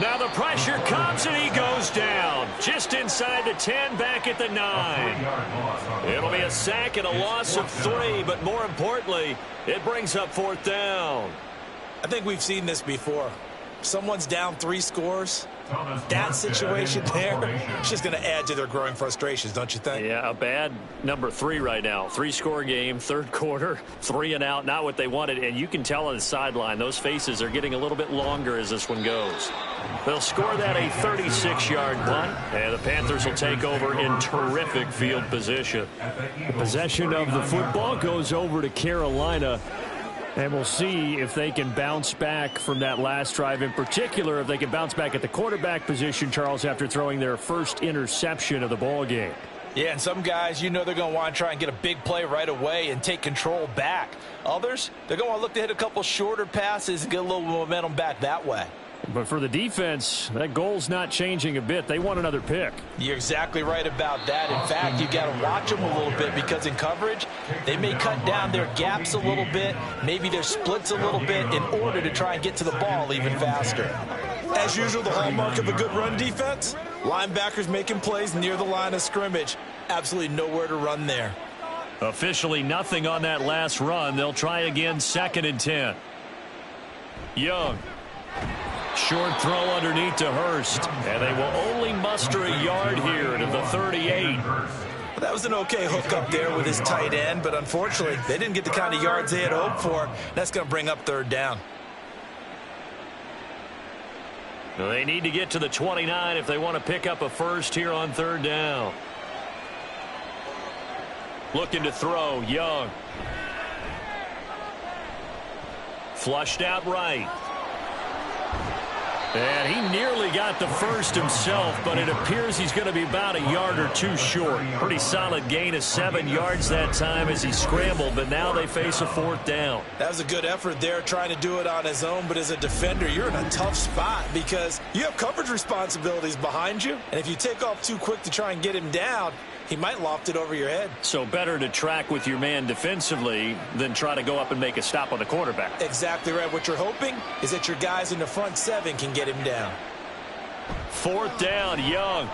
Now the pressure comes and he goes down. Just inside the 10, back at the 9. It'll be a sack and a loss of 3, but more importantly, it brings up 4th down. I think we've seen this before. Someone's down 3 scores. That situation there, it's just going to add to their growing frustrations, don't you think? Yeah, a bad number 3 right now. 3-score game, 3rd quarter, 3 and out, not what they wanted. And you can tell on the sideline, those faces are getting a little bit longer as this one goes. They'll score that a 36-yard punt, and the Panthers will take over in terrific field position. The possession of the football goes over to Carolina. And we'll see if they can bounce back from that last drive, in particular if they can bounce back at the quarterback position, Charles, after throwing their first interception of the ball game. Yeah, and some guys, you know they're going to want to try and get a big play right away and take control back. Others, they're going to want to look to hit a couple shorter passes and get a little momentum back that way. But for the defense, that goal's not changing a bit. They want another pick. You're exactly right about that. In fact, you got to watch them a little bit because in coverage, they may cut down their gaps a little bit, maybe their splits a little bit in order to try and get to the ball even faster. As usual, the hallmark of a good run defense, linebackers making plays near the line of scrimmage. Absolutely nowhere to run there. Officially nothing on that last run. They'll try again, 2nd and 10. Young. Short throw underneath to Hurst. And they will only muster a yard here to the 38. That was an okay hook up there with his tight end, but unfortunately, they didn't get the kind of yards they had hoped for. That's going to bring up 3rd down. They need to get to the 29 if they want to pick up a first here on 3rd down. Looking to throw, Young. Flushed out right. And he nearly got the first himself, but it appears he's going to be about a yard or 2 short. Pretty solid gain of 7 yards that time as he scrambled, but now they face a 4th down. That was a good effort there, trying to do it on his own, but as a defender, you're in a tough spot because you have coverage responsibilities behind you, and if you take off too quick to try and get him down, he might loft it over your head. So better to track with your man defensively than try to go up and make a stop on the quarterback. Exactly right. What you're hoping is that your guys in the front 7 can get him down. 4th down, Young.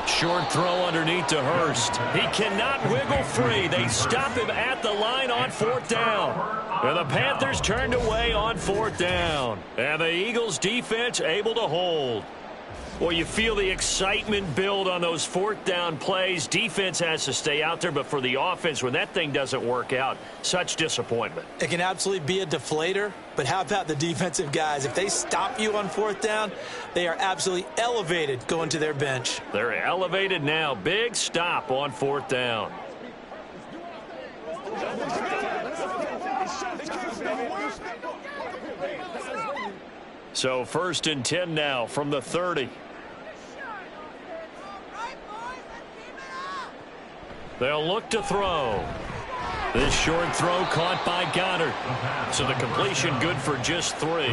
Short throw underneath to Hurst. He cannot wiggle free. They stop him at the line on 4th down. And the Panthers turned away on 4th down. And the Eagles defense able to hold. Well, you feel the excitement build on those 4th down plays. Defense has to stay out there, but for the offense, when that thing doesn't work out, such disappointment. It can absolutely be a deflator, but how about the defensive guys? If they stop you on 4th down, they are absolutely elevated going to their bench. They're elevated now. Big stop on 4th down. So 1st and 10 now from the 30. They'll look to throw. This short throw caught by Goddard. So the completion good for just 3.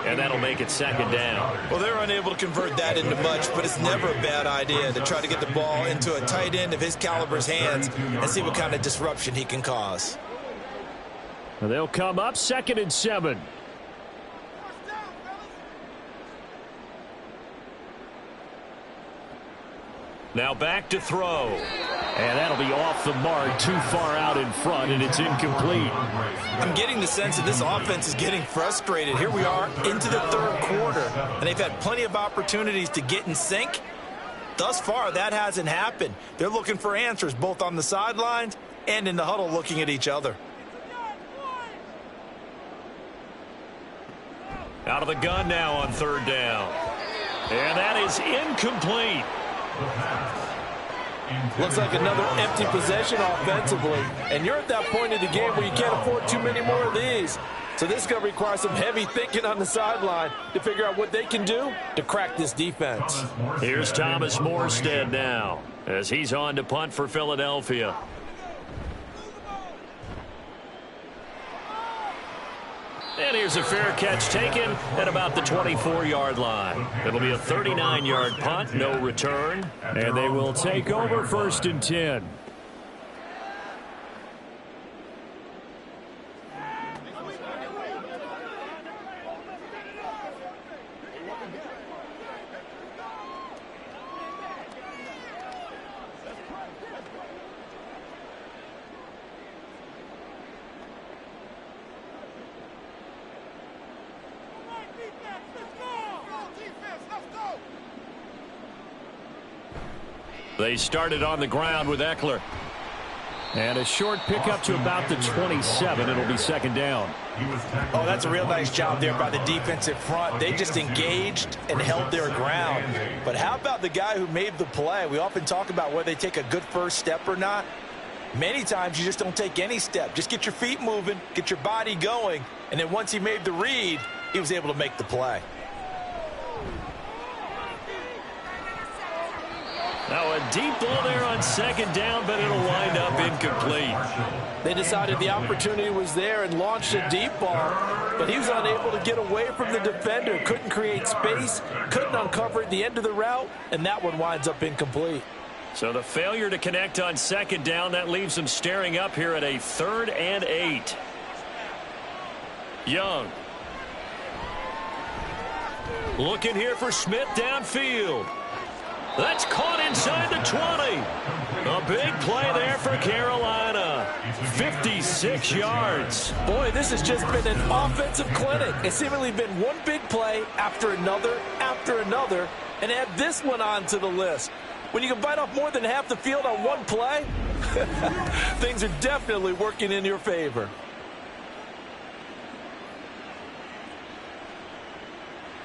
And that'll make it 2nd down. Well, they're unable to convert that into much, but it's never a bad idea to try to get the ball into a tight end of his caliber's hands and see what kind of disruption he can cause. And they'll come up 2nd and 7. Now back to throw. And that'll be off the mark, too far out in front, and it's incomplete. I'm getting the sense that this offense is getting frustrated. Here we are into the 3rd quarter, and they've had plenty of opportunities to get in sync. Thus far, that hasn't happened. They're looking for answers both on the sidelines and in the huddle looking at each other. Out of the gun now on 3rd down. And that is incomplete. Looks like another empty possession offensively. And you're at that point in the game where you can't afford too many more of these. So this is going to require some heavy thinking on the sideline to figure out what they can do to crack this defense. Here's Thomas Morstead now as he's on to punt for Philadelphia. And here's a fair catch taken at about the 24-yard line. It'll be a 39-yard punt, no return. And they will take over 1st and 10. They started on the ground with Eckler. And a short pickup to about the 27. It'll be 2nd down. Oh, that's a real nice job there by the defensive front. They just engaged and held their ground. But how about the guy who made the play? We often talk about whether they take a good first step or not. Many times you just don't take any step. Just get your feet moving, get your body going, and then once he made the read, he was able to make the play. Now a deep ball there on 2nd down, but it'll wind up incomplete. They decided the opportunity was there and launched a deep ball, but he was unable to get away from the defender. Couldn't create space, couldn't uncover at the end of the route, and that one winds up incomplete. So the failure to connect on 2nd down, that leaves them staring up here at a 3rd and 8. Young. Looking here for Smith downfield. That's caught inside the 20. A big play there for Carolina. 56 yards. Boy, this has just been an offensive clinic. It's seemingly been one big play after another, and add this one on to the list. When you can bite off more than half the field on one play, things are definitely working in your favor.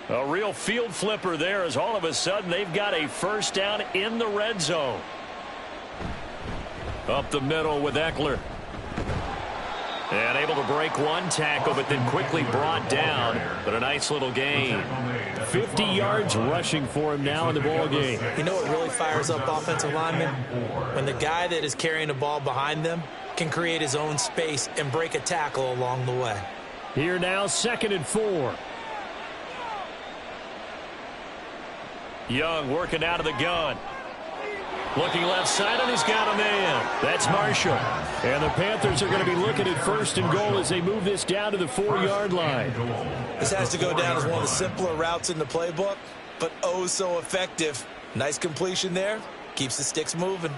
A real field flipper there as all of a sudden they've got a 1st down in the red zone. Up the middle with Eckler. And able to break one tackle, but then quickly brought down. But a nice little gain. 50 yards rushing for him now in the ball game. You know what really fires up offensive linemen? When the guy that is carrying the ball behind them can create his own space and break a tackle along the way. Here now, 2nd and 4. Young working out of the gun. Looking left side, and he's got a man. That's Marshall. And the Panthers are going to be looking at 1st and goal as they move this down to the 4-yard line. This has to go down as one of the simpler routes in the playbook, but oh so effective. Nice completion there. Keeps the sticks moving.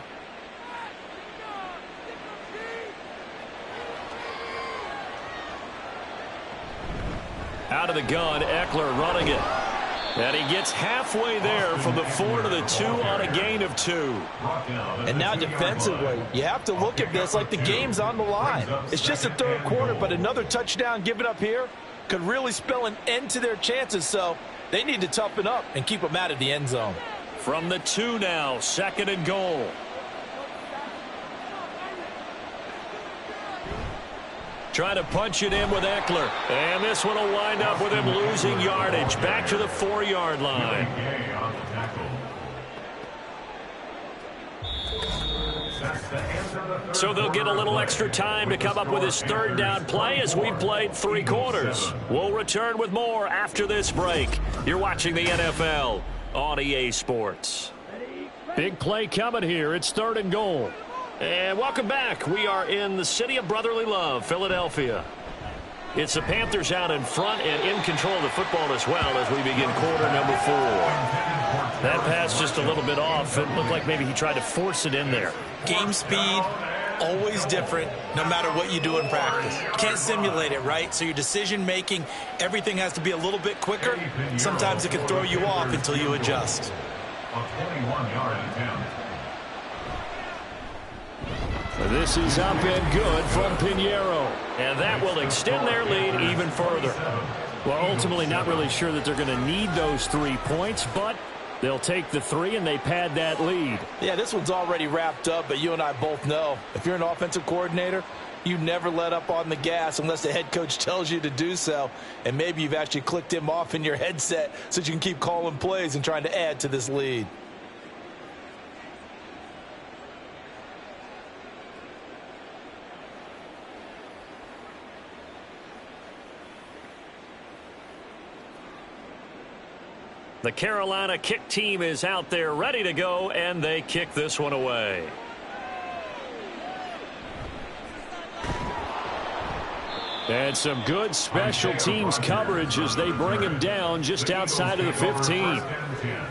Out of the gun, Eckler running it. And he gets halfway there from the 4 to the 2 on a gain of 2. And now defensively, you have to look at this like the game's on the line. It's just a 3rd quarter, but another touchdown given up here could really spell an end to their chances. So they need to toughen up and keep them out of the end zone. From the 2 now, 2nd and goal. Trying to punch it in with Eckler. And this one will wind up with him losing yardage. Back to the 4-yard line. So they'll get a little extra time to come up with his 3rd down play as we've played 3 quarters. We'll return with more after this break. You're watching the NFL on EA Sports. Big play coming here. It's 3rd and goal. And welcome back. We are in the city of brotherly love, Philadelphia. It's the Panthers out in front and in control of the football as well as we begin quarter number 4. That pass just a little bit off. It looked like maybe he tried to force it in there. Game speed, always different no matter what you do in practice. You can't simulate it, right? So your decision making, everything has to be a little bit quicker. Sometimes it can throw you off until you adjust. A 21-yard attempt. This is up and good from Pinheiro. And that will extend their lead even further. Well, ultimately not really sure that they're going to need those 3 points, but they'll take the 3 and they pad that lead. Yeah, this one's already wrapped up, but you and I both know if you're an offensive coordinator, You never let up on the gas unless the head coach tells you to do so. And maybe you've actually clicked him off in your headset so you can keep calling plays and trying to add to this lead. The Carolina kick team is out there ready to go, and they kick this one away. And some good special teams coverage as they bring him down just outside of the 15.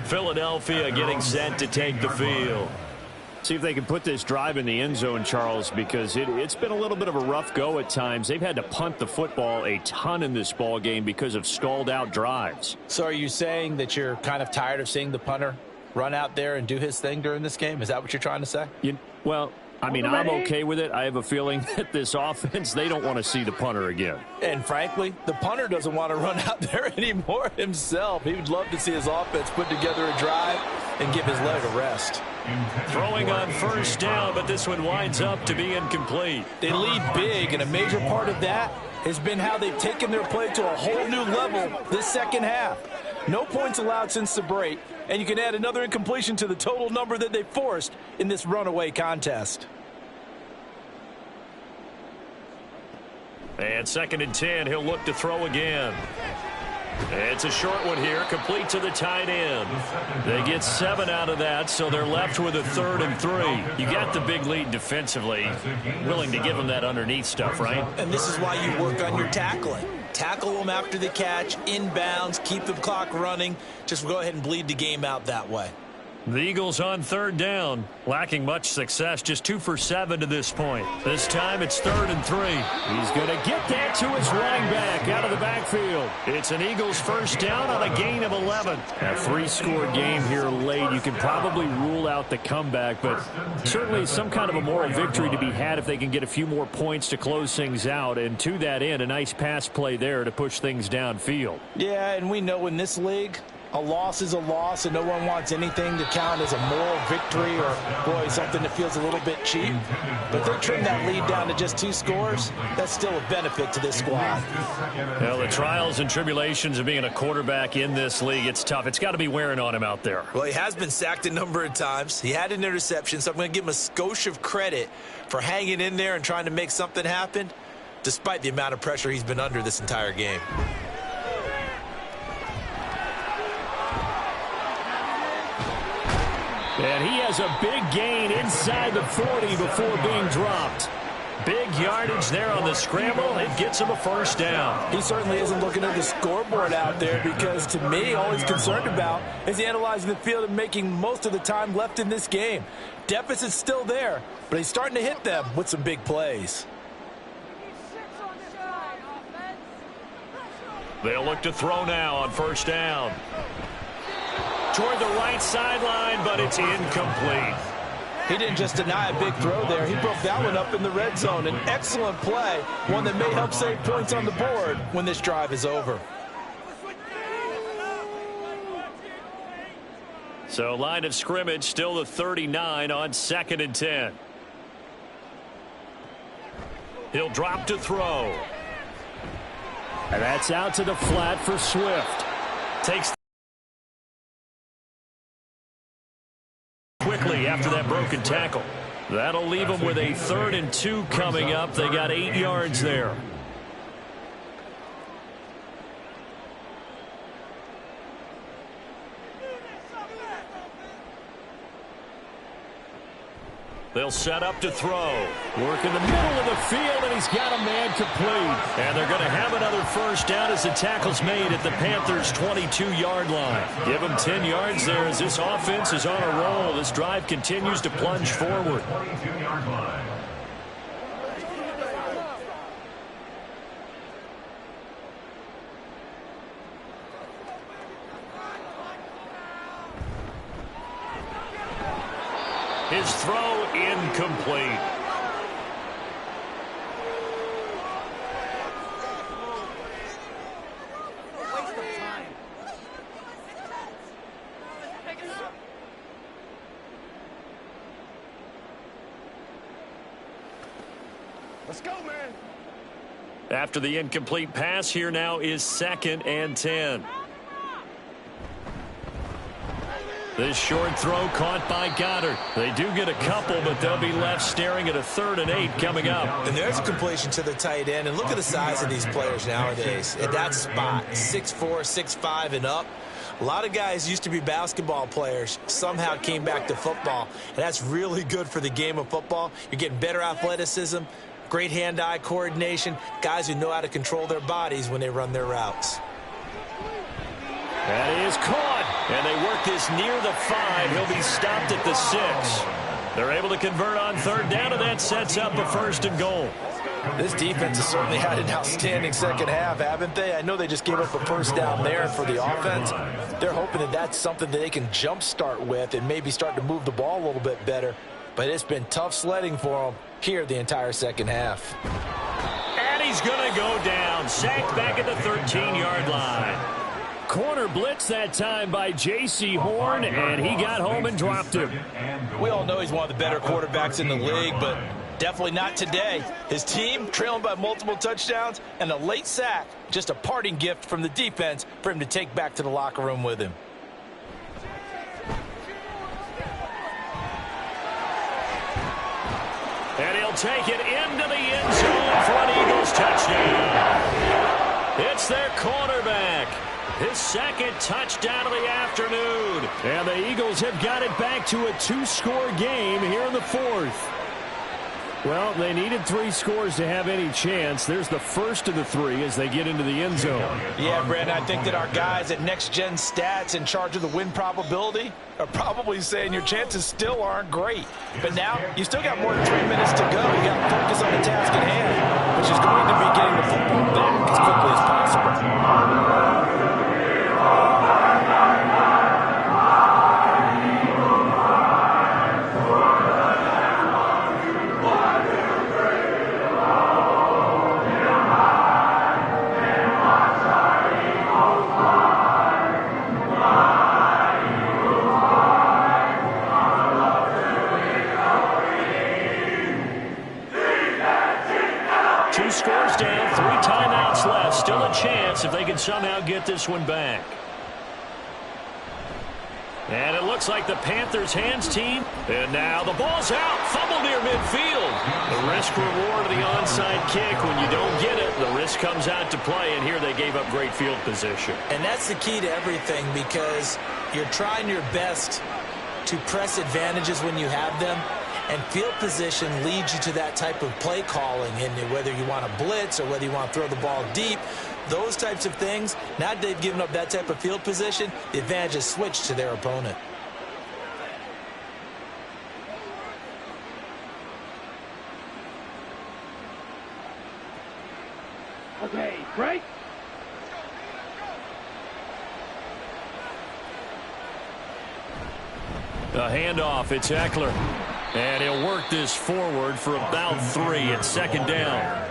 Philadelphia getting set to take the field. See if they can put this drive in the end zone, Charles, because it's been a little bit of a rough go at times. They've had to punt the football a ton in this ball game because of stalled-out drives. So are you saying that you're kind of tired of seeing the punter run out there and do his thing during this game? Is that what you're trying to say? Well, I mean, I'm okay with it. I have a feeling that this offense, they don't want to see the punter again. And frankly, the punter doesn't want to run out there anymore himself. He would love to see his offense put together a drive and give his leg a rest. Throwing on first down, but this one winds up to be incomplete. They lead big, and a major part of that has been how they've taken their play to a whole new level this second half. No points allowed since the break, and you can add another incompletion to the total number that they forced in this runaway contest. And 2nd and 10, he'll look to throw again. It's a short one here, complete to the tight end. They get 7 out of that, so they're left with a 3rd and 3. You got the big lead defensively, willing to give them that underneath stuff, right? And this is why you work on your tackling. Tackle them after the catch, inbounds, keep the clock running. Just go ahead and bleed the game out that way. The Eagles on 3rd down, lacking much success, just 2 for 7 to this point. This time it's 3rd and 3. He's going to get that to his running back out of the backfield. It's an Eagles first down on a gain of 11. A 3-score game here late. You can probably rule out the comeback, but certainly some kind of a moral victory to be had if they can get a few more points to close things out. And to that end, a nice pass play there to push things downfield. Yeah, and we know in this league, a loss is a loss, and no one wants anything to count as a moral victory or, boy, something that feels a little bit cheap. But if they trim that lead down to just 2 scores, that's still a benefit to this squad. Well, the trials and tribulations of being a quarterback in this league, it's tough. It's got to be wearing on him out there. Well, he has been sacked a number of times. He had an interception, so I'm going to give him a skosh of credit for hanging in there and trying to make something happen, despite the amount of pressure he's been under this entire game. And he has a big gain inside the 40 before being dropped. Big yardage there on the scramble. It gets him a first down. He certainly isn't looking at the scoreboard out there because, to me, all he's concerned about is analyzing the field and making most of the time left in this game. Deficit's still there, but he's starting to hit them with some big plays. They'll look to throw now on first down. Toward the right sideline, but it's incomplete. He didn't just deny a big throw there. He broke that one up in the red zone. An excellent play, one that may help save points on the board when this drive is over. So line of scrimmage still the 39 on 2nd and 10. He'll drop to throw. And that's out to the flat for Swift. Takes quickly after that broken tackle. That'll leave them with a 3rd and 2 coming up. They got 8 yards there. They'll set up to throw. Work in the middle of the field, and he's got a man complete. And they're going to have another first down as the tackle's made at the Panthers' 22-yard line. Give them 10 yards there as this offense is on a roll. This drive continues to plunge forward. 22-yard line. His throw incomplete. Let's go, man. After the incomplete pass, here now is 2nd and 10. This short throw caught by Goddard. They do get a couple, but they'll be left staring at a 3rd and 8 coming up. And there's a completion to the tight end. And look at the size of these players nowadays. At that spot, 6'4", 6'5", and up. A lot of guys used to be basketball players, somehow came back to football. And that's really good for the game of football. You're getting better athleticism, great hand-eye coordination, guys who know how to control their bodies when they run their routes. That is caught, and they work this near the 5. He'll be stopped at the 6. They're able to convert on 3rd down, and that sets up a 1st and goal. This defense has certainly had an outstanding second half, haven't they? I know they just gave up a 1st down there for the offense. They're hoping that that's something that they can jumpstart with and maybe start to move the ball a little bit better. But it's been tough sledding for them here the entire second half. And he's going to go down, sacked back at the 13-yard line. Corner blitz that time by J.C. Horn, and he got home and dropped him. We all know he's one of the better quarterbacks in the league, but definitely not today. His team trailing by multiple touchdowns and a late sack, just a parting gift from the defense for him to take back to the locker room with him. And he'll take it into the end zone for an Eagles touchdown. It's their quarterback. His 2nd touchdown of the afternoon. And the Eagles have got it back to a 2-score game here in the 4th. Well, they needed 3 scores to have any chance. There's the first of the 3 as they get into the end zone. Yeah, Brandon, I think that our guys at Next Gen Stats in charge of the win probability are probably saying your chances still aren't great. But now, you still got more than 3 minutes to go. You got to focus on the task at hand, which is going to be getting the football back as quickly as possible. If they can somehow get this one back. And it looks like the Panthers hands team. And now the ball's out. Fumble near midfield. The risk reward of the onside kick. When you don't get it, the risk comes out to play. And here they gave up great field position. And that's the key to everything, because you're trying your best to press advantages when you have them. And field position leads you to that type of play calling. And whether you want to blitz or whether you want to throw the ball deep, those types of things, now that they've given up that type of field position, the advantage is switched to their opponent. Okay, break. The handoff, it's Eckler. And he'll work this forward for about 3 at 2nd down.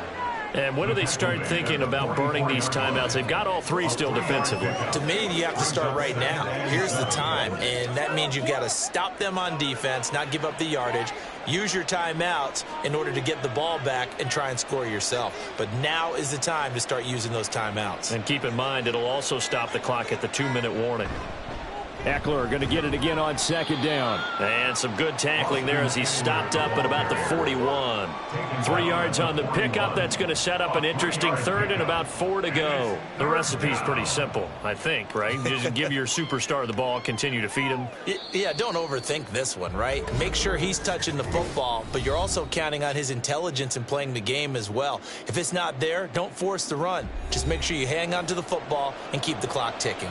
And when do they start thinking about burning these timeouts? They've got all 3 still defensively. To me, you have to start right now. Here's the time, and that means you've got to stop them on defense, not give up the yardage, use your timeouts in order to get the ball back and try and score yourself. But now is the time to start using those timeouts. And keep in mind, it'll also stop the clock at the 2-minute warning. Eckler going to get it again on 2nd down. And some good tackling there as he stopped up at about the 41. 3 yards on the pickup. That's going to set up an interesting 3rd and about 4 to go. The recipe's pretty simple, I think, right? Just give your superstar the ball, continue to feed him. Yeah, don't overthink this one, right? Make sure he's touching the football, but you're also counting on his intelligence in playing the game as well. If it's not there, don't force the run. Just make sure you hang on to the football and keep the clock ticking.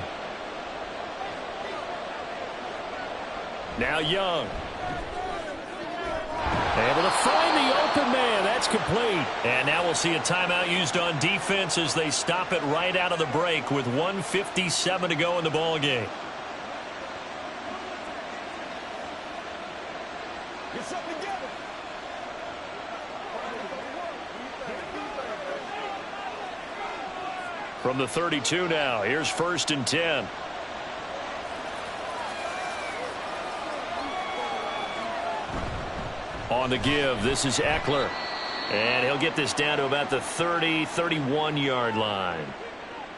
Now Young. Able to find the open man. That's complete. And now we'll see a timeout used on defense as they stop it right out of the break with 1:57 to go in the ball game. Get something together. From the 32 now, here's 1st and 10. On the give, this is Eckler. And he'll get this down to about the 30-31-yard line.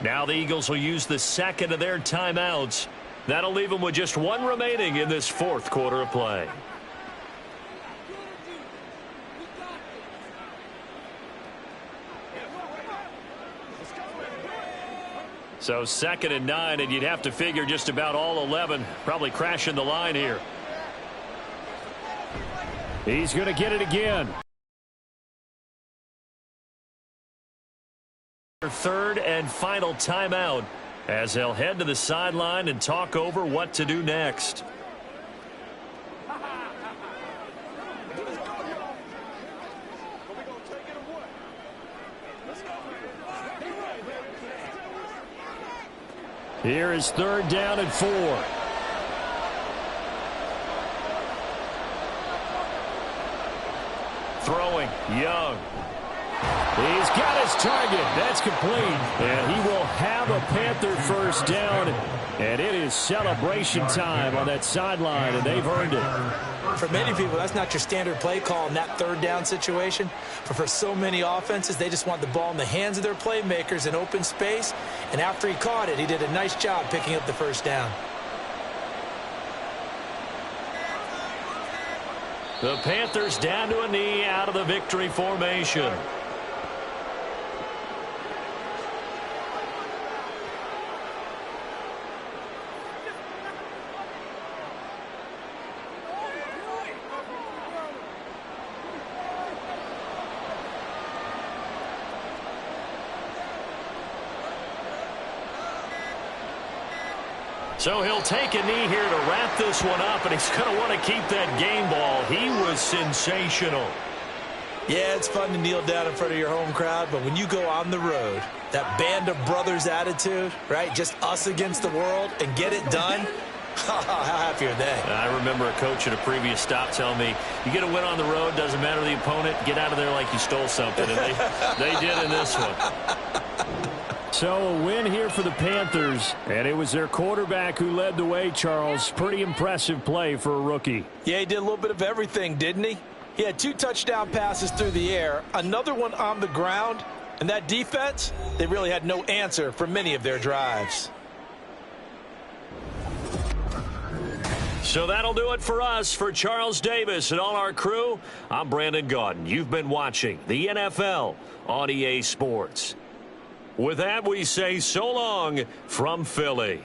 Now the Eagles will use the second of their timeouts. That'll leave them with just one remaining in this fourth quarter of play. So 2nd and 9, and you'd have to figure just about all 11 probably crashing the line here. He's going to get it again. Third and final timeout as they'll head to the sideline and talk over what to do next. Here is 3rd down and 4. Throwing, Young. He's got his target. That's complete. And he will have a Panther first down. And it is celebration time on that sideline, and they've earned it. For many people, that's not your standard play call in that 3rd down situation. But for so many offenses, they just want the ball in the hands of their playmakers in open space. And after he caught it, he did a nice job picking up the first down. The Panthers down to a knee out of the victory formation. So he'll take a knee here to wrap this one up, and he's going to want to keep that game ball. He was sensational. Yeah, it's fun to kneel down in front of your home crowd, but when you go on the road, that band of brothers attitude, right, just us against the world, and get it done, how happy are they? I remember a coach at a previous stop telling me, you get a win on the road, doesn't matter the opponent, get out of there like you stole something, and they did in this one. So a win here for the Panthers, and it was their quarterback who led the way, Charles. Pretty impressive play for a rookie. Yeah, he did a little bit of everything, didn't he? He had 2 touchdown passes through the air, another one on the ground, and that defense, they really had no answer for many of their drives. So that'll do it for us. For Charles Davis and all our crew, I'm Brandon Gaudin. You've been watching the NFL on EA Sports. With that, we say so long from Philly.